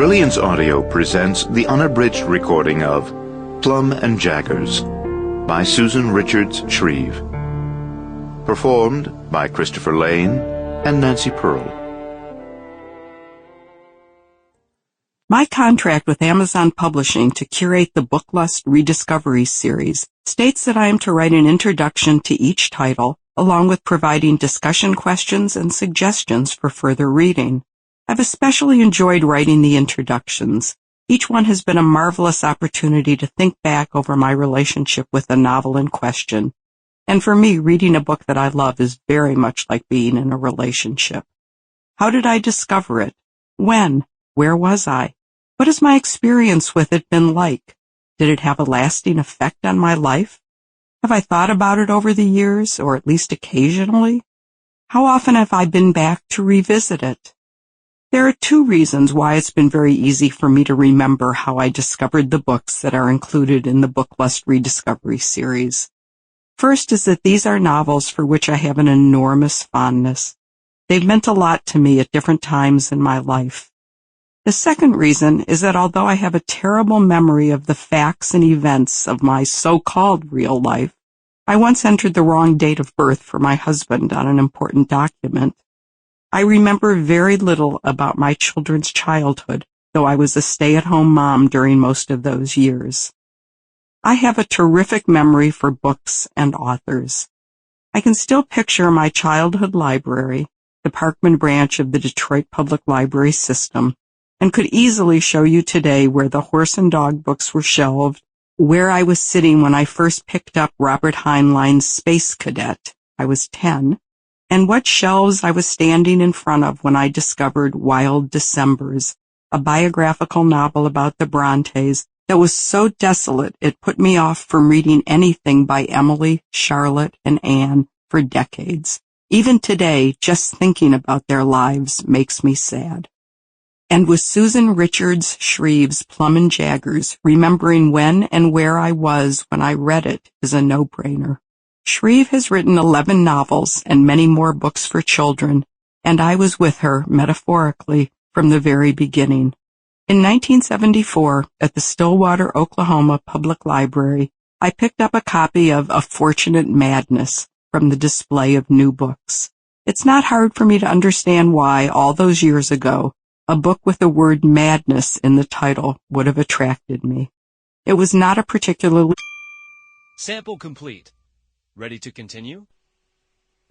Brilliance Audio presents the unabridged recording of Plum Jaggers by Susan Richards Shreve. Performed by Christopher Lane and Nancy Pearl. My contract with Amazon Publishing to curate the Booklust Rediscovery series states that I am to write an introduction to each title, along with providing discussion questions and suggestions for further reading. I've especially enjoyed writing the introductions. Each one has been a marvelous opportunity to think back over my relationship with the novel in question. And for me, reading a book that I love is very much like being in a relationship. How did I discover it? When? Where was I? What has my experience with it been like? Did it have a lasting effect on my life? Have I thought about it over the years, or at least occasionally? How often have I been back to revisit it? There are two reasons why it's been very easy for me to remember how I discovered the books that are included in the Booklust Rediscovery series. First is that these are novels for which I have an enormous fondness. They've meant a lot to me at different times in my life. The second reason is that although I have a terrible memory of the facts and events of my so-called real life, I once entered the wrong date of birth for my husband on an important document. I remember very little about my children's childhood, though I was a stay-at-home mom during most of those years. I have a terrific memory for books and authors. I can still picture my childhood library, the Parkman branch of the Detroit Public Library System, and could easily show you today where the horse and dog books were shelved, where I was sitting when I first picked up Robert Heinlein's Space Cadet. I was 10. And what shelves I was standing in front of when I discovered Wild Decembers, a biographical novel about the Brontes that was so desolate it put me off from reading anything by Emily, Charlotte, and Anne for decades. Even today, just thinking about their lives makes me sad. And with Susan Richards Shreve's Plum Jaggers, remembering when and where I was when I read it is a no-brainer. Shreve has written 11 novels and many more books for children, and I was with her, metaphorically, from the very beginning. In 1974, at the Stillwater, Oklahoma Public Library, I picked up a copy of A Fortunate Madness from the display of new books. It's not hard for me to understand why, all those years ago, a book with the word madness in the title would have attracted me. It was not a particularly... Sample complete. Ready to continue?